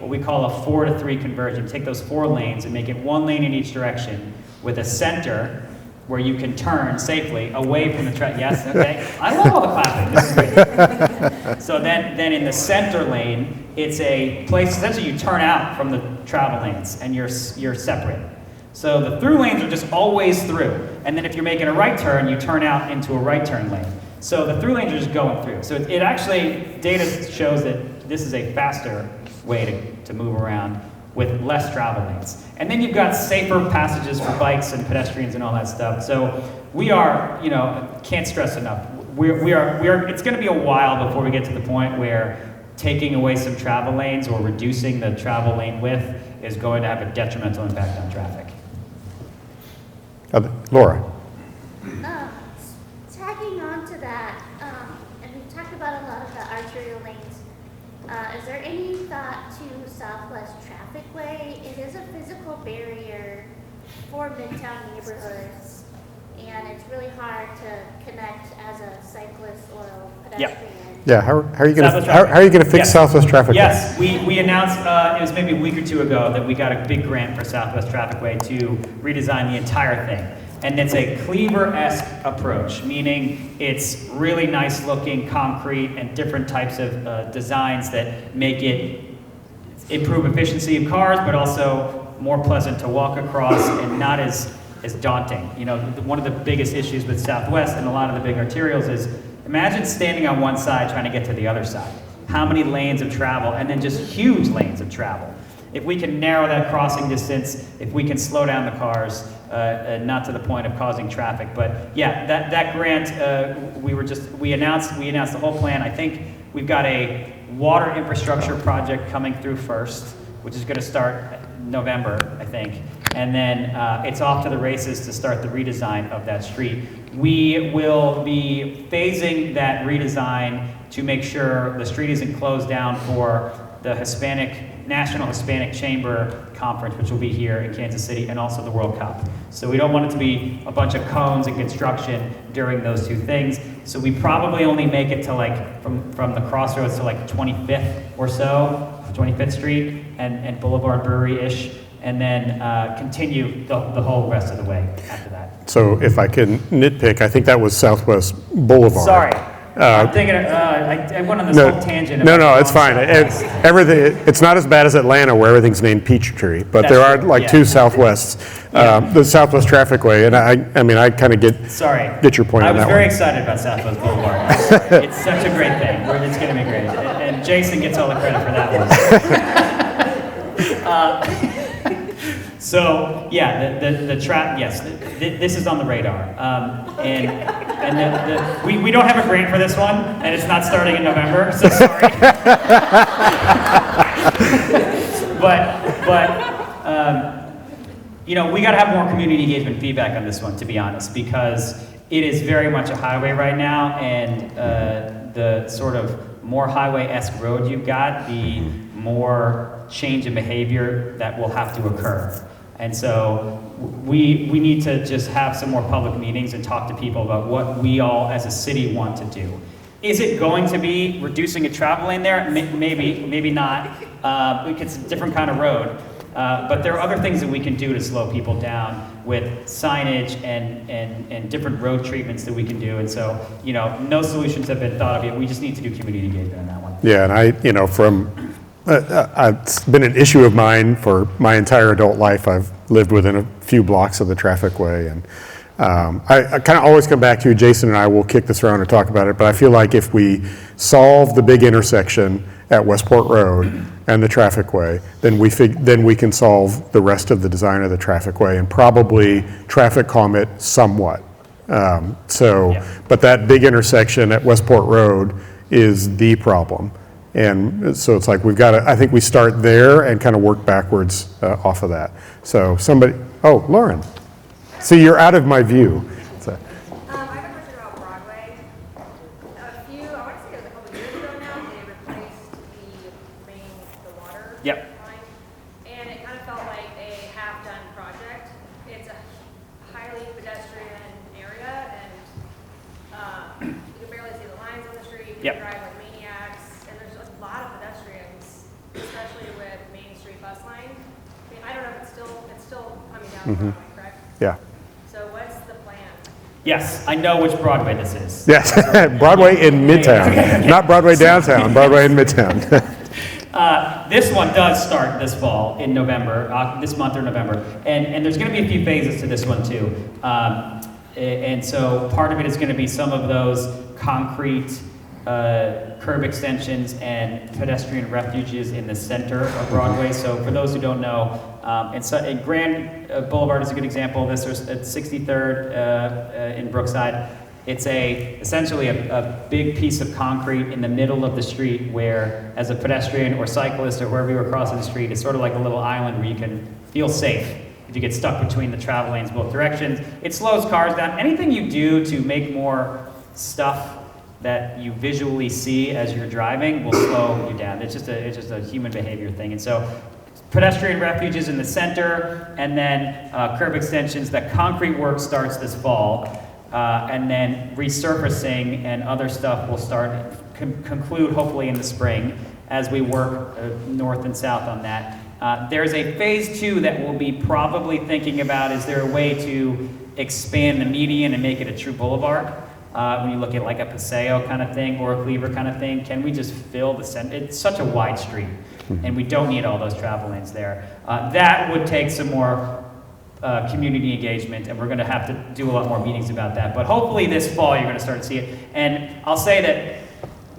what we call a 4 to 3 conversion, take those 4 lanes and make it 1 lane in each direction with a center where you can turn safely away from the traffic. Yes, okay. I love all the clapping. This is great. So then in the center lane, it's a place essentially you turn out from the travel lanes and you're separate. So the through lanes are just always through. And then if you're making a right turn, you turn out into a right turn lane. So the through lanes are just going through. So it actually, data shows that this is a faster way to move around with less travel lanes. And then you've got safer passages for bikes and pedestrians and all that stuff. So we are, can't stress enough. It's going to be a while before we get to the point where taking away some travel lanes or reducing the travel lane width is going to have a detrimental impact on traffic. Laura. Tagging on to that, and we talked about a lot of the arterial lanes. Is there any thought to Southwest Trafficway? It is a physical barrier for Midtown neighborhoods, and it's really hard to connect as a cyclist or a pedestrian. Yeah, how are you going to fix Yes. Southwest Trafficway? Yes, we announced, it was maybe a week or 2 ago, that we got a big grant for Southwest Trafficway to redesign the entire thing. And it's a Cleaver-esque approach, meaning it's really nice looking concrete and different types of designs that make it improve efficiency of cars, but also more pleasant to walk across and not as daunting. One of the biggest issues with Southwest and a lot of the big arterials is, imagine standing on one side trying to get to the other side. How many lanes of travel, and then just huge lanes of travel. If we can narrow that crossing distance, if we can slow down the cars, not to the point of causing traffic. But yeah, that grant, we announced the whole plan. I think we've got a water infrastructure project coming through first, which is going to start November, I think. And then it's off to the races to start the redesign of that street. We will be phasing that redesign to make sure the street isn't closed down for the National Hispanic Chamber Conference, which will be here in Kansas City, and also the World Cup. So we don't want it to be a bunch of cones and construction during those 2 things. So we probably only make it to from the crossroads to 25th or so, 25th Street and Boulevard Brewery-ish, and then continue the whole rest of the way after that. So if I can nitpick, I think that was Southwest Boulevard. Sorry. I'm thinking, I went on this whole tangent. No, it's fine. It's not as bad as Atlanta where everything's named Peachtree, but there are 2 Southwests. The Southwest Trafficway, and I kind of get your point on that one. I was very excited about Southwest Boulevard. It's such a great thing. It's going to be great. And Jason gets all the credit for that one. So yeah, this is on the radar, and we don't have a grant for this one, and it's not starting in November, so sorry. but we got to have more community engagement feedback on this one, to be honest, because it is very much a highway right now, and the sort of more highway-esque road you've got, the more change in behavior that will have to occur. And so we need to just have some more public meetings and talk to people about what we all as a city want to do. Is it going to be reducing a travel lane there? Maybe, maybe not. It's a different kind of road. But there are other things that we can do to slow people down with signage and different road treatments that we can do. And so, no solutions have been thought of yet. We just need to do community engagement on that one. Yeah, and it's been an issue of mine for my entire adult life. I've lived within a few blocks of the traffic way, and I kind of always come back to, Jason and I will kick this around and talk about it, but I feel like if we solve the big intersection at Westport Road and the traffic way, then we can solve the rest of the design of the traffic way and probably traffic calm it somewhat. But that big intersection at Westport Road is the problem. And so it's like I think we start there and kind of work backwards off of that. So Lauren. See, you're out of my view. So. I have a question about Broadway. I want to say it was a couple years ago now, they replaced the water line. And it kind of felt like a half-done project. It's a highly pedestrian area, and you can barely see the lines on the street. You can drive like maniacs, and there's a lot of pedestrians, especially with Main Street bus line. I don't know if it's still coming down Broadway, correct? Yeah. So what's the plan? Yes, I know which Broadway this is. Yes, Broadway in Midtown, not Broadway downtown, Broadway in Midtown. This one does start this fall in November, this month or November, and there's going to be a few phases to this one too. And so part of it is going to be some of those concrete curb extensions and pedestrian refuges in the center of Broadway. So for those who don't know, and Grand Boulevard is a good example of this. There's at 63rd in Brookside. It's essentially a big piece of concrete in the middle of the street where, as a pedestrian or cyclist or wherever you are crossing the street, it's sort of like a little island where you can feel safe if you get stuck between the travel lanes both directions. It slows cars down. Anything you do to make more stuff that you visually see as you're driving will slow you down. It's just a human behavior thing. And so pedestrian refuges in the center, and then curb extensions. That concrete work starts this fall, and then resurfacing and other stuff will conclude hopefully in the spring as we work north and south on that. There's a phase 2 that we'll be probably thinking about. Is there a way to expand the median and make it a true boulevard? When you look at like a Paseo kind of thing or a Cleaver kind of thing, can we just fill the center? It's such a wide street, and we don't need all those travel lanes there. That would take some more community engagement, and we're going to have to do a lot more meetings about that. But hopefully this fall you're going to start to see it. And I'll say that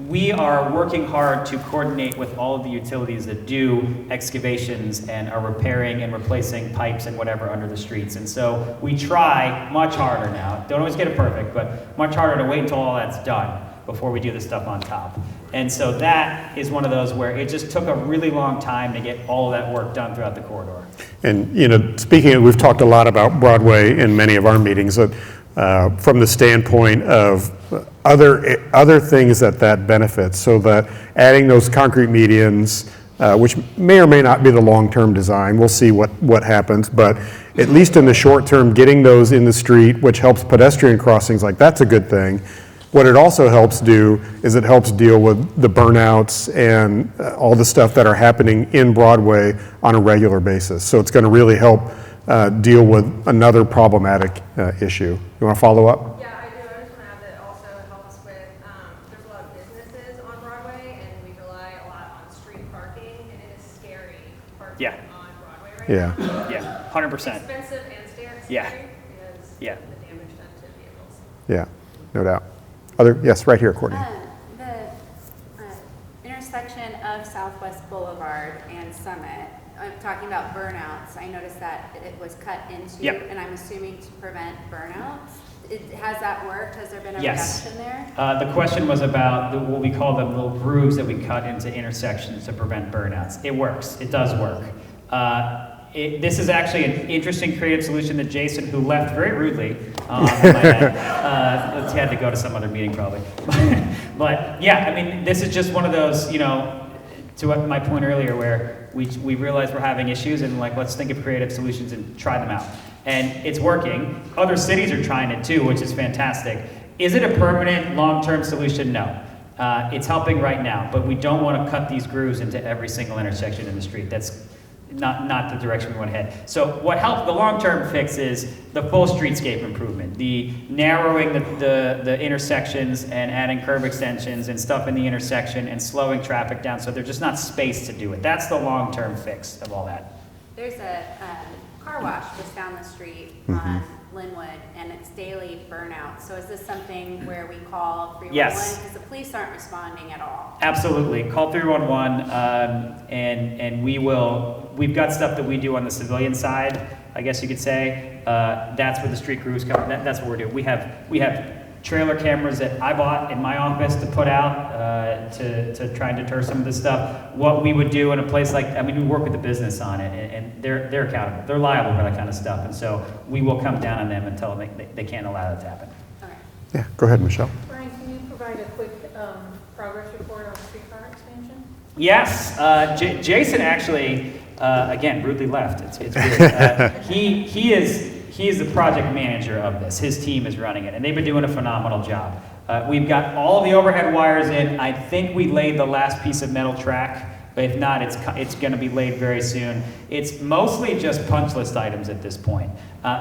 we are working hard to coordinate with all of the utilities that do excavations and are repairing and replacing pipes and whatever under the streets. And so we try much harder now. Don't always get it perfect, but much harder to wait until all that's done before we do the stuff on top. And so that is one of those where it just took a really long time to get all of that work done throughout the corridor. And speaking of, we've talked a lot about Broadway in many of our meetings, from the standpoint of other things that benefits, so that adding those concrete medians, which may or may not be the long-term design, we'll see what happens, but at least in the short term, getting those in the street, which helps pedestrian crossings, like that's a good thing. What it also helps do is it helps deal with the burnouts and all the stuff that are happening in Broadway on a regular basis. So it's going to really help deal with another problematic issue. You want to follow up? Yeah, I do. I just want to add that it also helps with, there's a lot of businesses on Broadway, and we rely a lot on street parking, and it is scary parking on Broadway right now. Yeah, 100%. Expensive and scary because the damage done to vehicles. Yeah, no doubt. Yes, right here, Courtney. The intersection of Southwest Boulevard and Summit, I'm talking about burnouts. I noticed that it was cut into, and I'm assuming to prevent burnouts. Has that worked? Has there been a reduction there? The question was about what we call the little grooves that we cut into intersections to prevent burnouts. It works. It does work. This is actually an interesting creative solution that Jason, who left very rudely, in my head. Let's had to go to some other meeting probably. But yeah, I mean, this is just one of those, you know, to what my point earlier, where we realize we're having issues and like, let's think of creative solutions and try them out. And it's working. Other cities are trying it too, which is fantastic. Is it a permanent, long-term solution? No. It's helping right now, but we don't want to cut these grooves into every single intersection in the street. That's not the direction we want to head. So what helps the long-term fix is the full streetscape improvement, the narrowing the intersections and adding curb extensions and stuff in the intersection and slowing traffic down so there's just not space to do it. That's the long-term fix of all that. There's a car wash just down the street on Linwood, and it's daily burnout. So is this something where we call 311? Yes. Because the police aren't responding at all. Absolutely. Call 311, and we've got stuff that we do on the civilian side, I guess you could say. That's where the street crews come. That's what we're doing. We have trailer cameras that I bought in my office to put out to try and deter some of this stuff. What we would do in a place like, I mean, we work with the business on it, and they're accountable. They're liable for that kind of stuff, and so we will come down on them and tell them they can't allow that to happen. All right. Yeah, go ahead, Michelle. Brian, can you provide a quick progress report on streetcar expansion? Yes, Jason actually, again, rudely left. It's weird. He is the project manager of this. His team is running it, and they've been doing a phenomenal job. We've got all the overhead wires in. I think we laid the last piece of metal track, but if not, it's going to be laid very soon. It's mostly just punch list items at this point,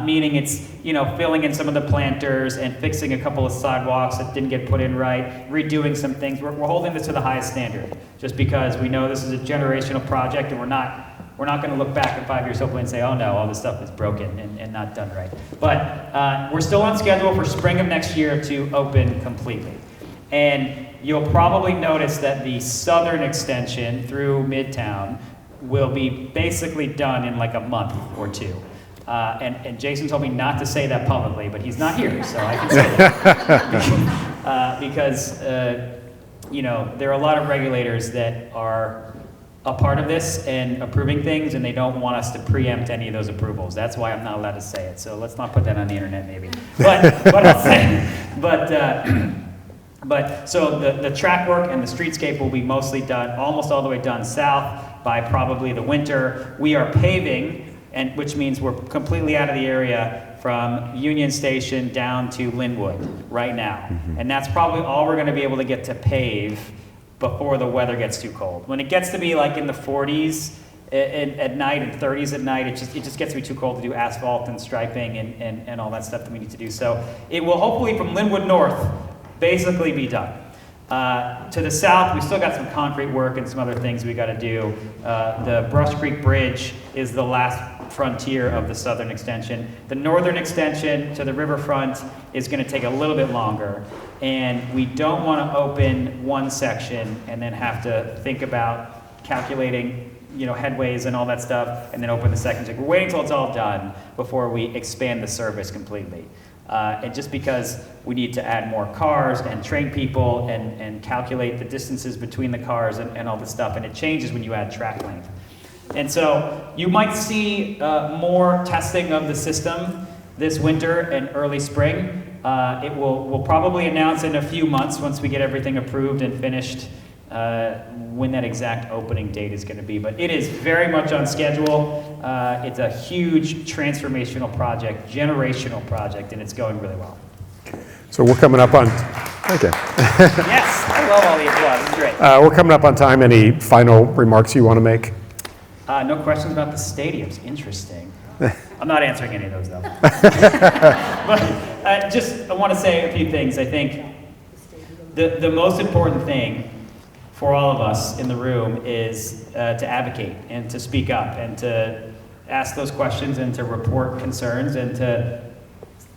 meaning it's, you know, filling in some of the planters and fixing a couple of sidewalks that didn't get put in right, redoing some things. We're holding this to the highest standard, just because we know this is a generational project, and we're not going to look back in 5 years hopefully and say, oh no, all this stuff is broken and not done right. But we're still on schedule for spring of next year to open completely. And you'll probably notice that the southern extension through Midtown will be basically done in like a month or two. And Jason told me not to say that publicly, but he's not here, so I can say that. Because you know, there are a lot of regulators that are a part of this and approving things, and they don't want us to preempt any of those approvals. That's why I'm not allowed to say it. So let's not put that on the internet, maybe. But I'll say. But so the track work and the streetscape will be mostly done, almost all the way done south by probably the winter. We are paving, and which means we're completely out of the area from Union Station down to Linwood right now, and that's probably all we're going to be able to get to pave before the weather gets too cold. When it gets to be like in the 40s at night and 30s at night, it just gets to be too cold to do asphalt and striping and all that stuff that we need to do. So it will hopefully from Linwood North basically be done. To the south, we still got some concrete work and some other things we got to do. The Brush Creek Bridge is the last frontier of the southern extension. The northern extension to the riverfront is going to take a little bit longer, and we don't want to open one section and then have to think about calculating, you know, headways and all that stuff, and then open the second section. We're waiting until it's all done before we expand the service completely. And just because we need to add more cars and train people and calculate the distances between the cars and all this stuff, and it changes when you add track length. And so you might see more testing of the system this winter and early spring. We'll probably announce in a few months once we get everything approved and finished when that exact opening date is going to be. But it is very much on schedule. It's a huge transformational project, generational project, and it's going really well. So we're coming up on, okay. Yes, I love all the applause. It's great. We're coming up on time. Any final remarks you want to make? No questions about the stadiums. Interesting. I'm not answering any of those, though. But I want to say a few things. I think the most important thing for all of us in the room is to advocate and to speak up and to ask those questions and to report concerns and to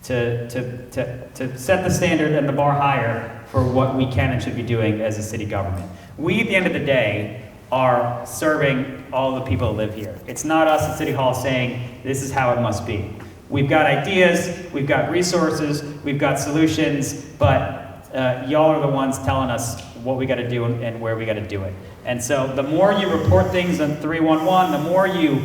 set the standard and the bar higher for what we can and should be doing as a city government. We, at the end of the day, are serving all the people that live here. It's not us at City Hall saying, this is how it must be. We've got ideas, we've got resources, we've got solutions, but y'all are the ones telling us what we got to do and where we got to do it. And so the more you report things on 311, the more you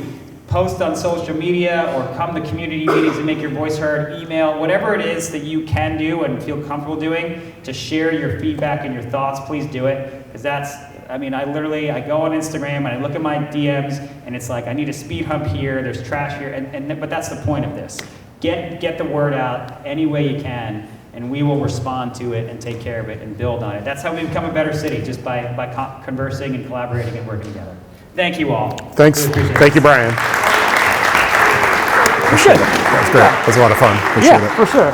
post on social media or come to community meetings and make your voice heard, email, whatever it is that you can do and feel comfortable doing to share your feedback and your thoughts, please do it. Because I go on Instagram and I look at my DMs and it's like, I need a speed hump here, there's trash here, but that's the point of this. Get the word out any way you can, and we will respond to it and take care of it and build on it. That's how we become a better city, just by conversing and collaborating and working together. Thank you all. Thanks. Really appreciate it. Thank you, Brian. Appreciate it. That's great. That was a lot of fun. Appreciate it. For sure.